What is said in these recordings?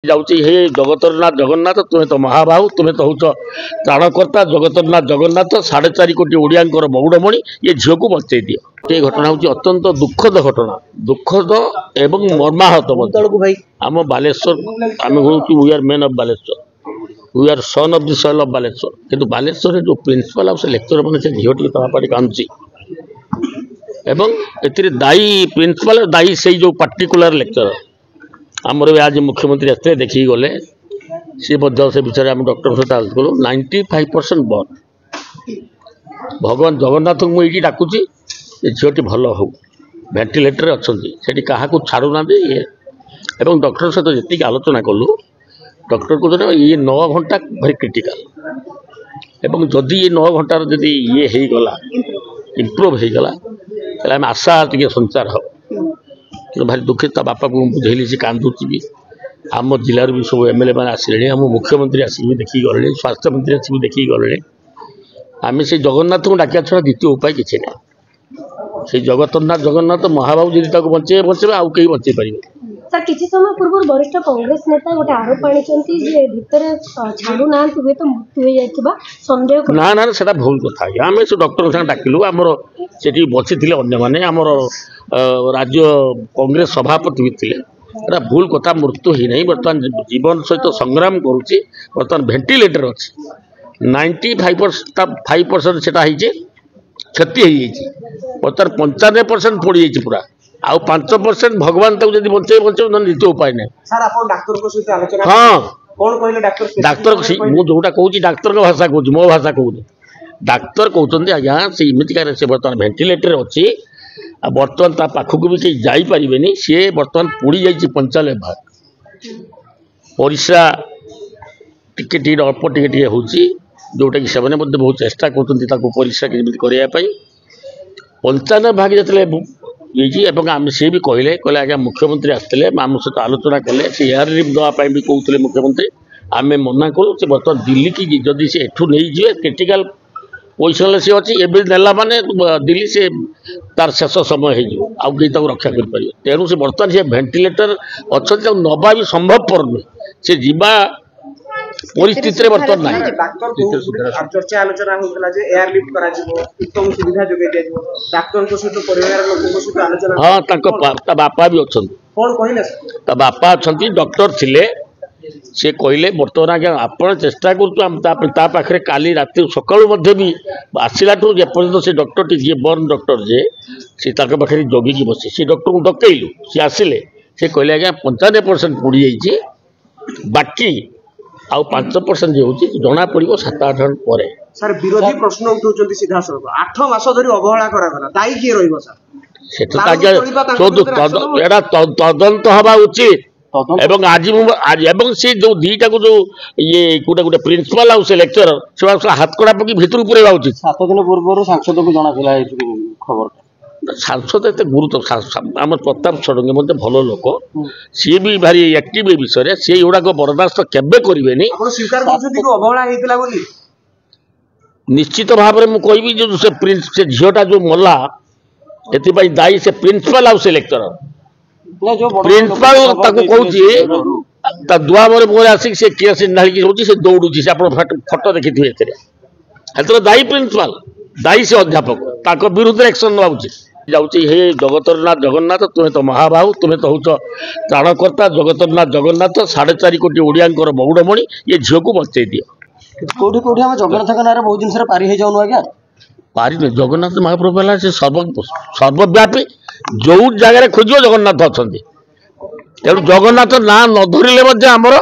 जाऊँगी हे जगतरनाथ जगन्नाथ तुम्हें तो महाबाहु तुम्हें तो हूँ त्राणकर्ता जगतरनाथ जगन्नाथ 4.5 कोटी ओडिया मौड़मणि ये झील को बचे दियो। ये घटना हूँ अत्यंत दुखद घटना दुखद एवं मर्माहत भाई आम बालेश्वर आम हूँ we are men of Baleshwar we are son of the soil of Baleshwar किंतु बालेश्वर जो प्रिंसिपल आ लेक्चर मैंने से झील टी कांदी एवं ए दायी प्रिंसिपल दायी से जो पार्टिकुलर लेक्चर आमर भी आज मुख्यमंत्री आसते देखिए गले सी से विचार आम डॉक्टर सहित आसलु 95% बंद भगवान जगन्नाथ को मुझे डाकुची झीलटी भल हो भेंटिलेटर अच्छा से क्या छाड़ूना ये एवं डॉक्टर सहित जी आलोचना कलु डॉक्टर को ये 9 घंटा भारी क्रिटिकाल एवं जदि ये 9 घंटार जदि ये हो गला इम्प्रूव हो गला आम आशा टे संचार हो कि भारी दुखित बापा को बुझेली से कांदुची भी आम जिलार भी सब एमएलए मैंने आसिले आम मुख्यमंत्री आसिक देखिए गले स्वास्थ्य मंत्री आसिक देखिए गले आम से जगन्नाथ को डाकिया छड़ा द्वितीय उपाय किसी ना से जगतरनाथ जगन्नाथ महाबाबू जी बचे बचे आउ कहीं बचे पारे सर किसी समय पूर्व वरिष्ठ कांग्रेस नेता गोटे आरोप आनी भितर छाड़ू ना हुए तो मृत्यु हो जाए सन्देह ना ना से भूल कथा आम से डॉक्टर संगे डाकिलु आमर से बची थे अन्य आमर राज्य कांग्रेस सभापति भी थे भूल कथा मृत्यु ही नहीं बर्तमान जीवन सहित संग्राम करुच्ची बर्तमान भेंटिलेटर अच्छी 95% से क्षति बर्तमान 95% पड़ जाइए पूरा आउ 5% भगवान तक बचे बचे द्वितीय उपाय नहीं हाँ डाक्तर मुझे जोटा कहूँ डाक्तर भाषा कहूँ मो भाषा कहूँ डाक्तर कहते आज्ञा से इमितिकार से बर्तमान भेंटिलेटर अच्छी बर्तमान ता पाखक भी कहीं जापरेनि सी बर्तमान पोड़ी जा 95 भाग परिश्रा टिके अल्प टिके हूँ जोटा कि से बहुत चेष्टा कर परिश्रा करने 95 भाग जो ये आम सी भी कहले आज्ञा मुख्यमंत्री आसते आम सहित आलोचना कले से एयर रिलीफ देवाई भी कहते मुख्यमंत्री आम मना कलु से बर्तमान दिल्ली की जदि से एठू नहीं जाए क्रिटिकल पोजिशन सी अच्छी एवं नेला माने दिल्ली से तार शेष समय हो रक्षा कर तेणु से बर्तमान से भेंटिलेटर अच्छा नवा भी संभवपर नुहे से जीवा परिस्थिति बर्तमान ना चर्चा आलोचना होता जे एयर लिफ्ट करा जिवो उत्तम सुविधा जोगे दिया जिवो डाक्टर को सहित परिवार लोक सहित आलोचना हां ता बापा भी अछन कोन कहिले ता बापा अछन डॉक्टर थिले से कहले बर्तमान आज्ञा आपण चेष्टा करता पाखे काली राति सकाळु भी आसला जेपर्यंत से डॉक्टर टी जी बर्न डॉक्टर जे से पाखे जगिकी बसे से डॉक्टर को डकैलु सी आसिले से कहले आज्ञा 95% पड़ जाइए बाकी आउ 5% जो होची जना पड़ो 7-8 घंटा पर सर विरोधी प्रश्न उठाउछन्ती सीधा सर 8 मास धरि अवहेला करागला दाई के रहइबो सर सेटा ताजा एडा तदंत हवा उचित एवं आज एवं से जो दीटा को जो ये गोटे गोटे प्रिंसिपल आउ से लेक्चरर से हाथ कड़ा पकी भितर पुरेवा उचित 7 दिन पूर्व सांसद को जना थिला खबर सांसद एत गुरुत्व आम प्रताप षडंगी मत भल लोक सी भी भारी एक्टिव विषय से गुड़ाक बर्दास्त केबे करेनि निश्चित भाव में मुझे जो से झीलटा जो मला ए दायी से प्रिंसिपल आउ से लेक्चरर प्रिंसिपल कहूँ दुआर मोर आसिक से किरोसिन ढाली रोचे से दौड़ुची से फटो देखिए दायी प्रिंसिपल दायी से अध्यापक विरुद्ध एक्शन ना उचित जाऊँगी हे जगतरनाथ जगन्नाथ तुम्हें तो महाबाहु तुम्हें तो हूँ त्राणकर्ता जगतरनाथ जगन्नाथ 4.5 कोटी ओडिया मौड़मणि ये झील को बचे दियो। कोठी कोठी हम जगन्नाथ ना बहुत जिन पारी हो जाऊँ आज्ञा पारी नहीं जगन्नाथ महाप्रभु है से सर्वव्यापी जो जगह खोज जगन्नाथ अच्छा तेणु जगन्नाथ ना न धरले आमर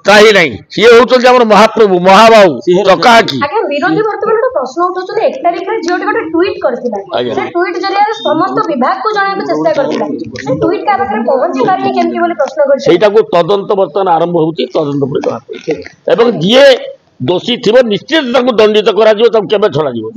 त्राही ना सी हूँ महाप्रभु महाबाहु चकाकी विरोधी वर्तमान प्रश्न उठाउछन 1 तारिख रे जियोटी गोटे ट्वीट करथिला से ट्वीट जरिया समस्त विभाग को जणाइबे चेष्टा करथिला से ट्वीट का पाखरे पहुंची पारनी केमति बोले प्रश्न करछि सेटा को तदंत वर्तमान आरंभ होउची तदंत पर एवं जे दोषी थिबो निश्चित ताको दंडित करा जिवो तब केबे छडा जिवो।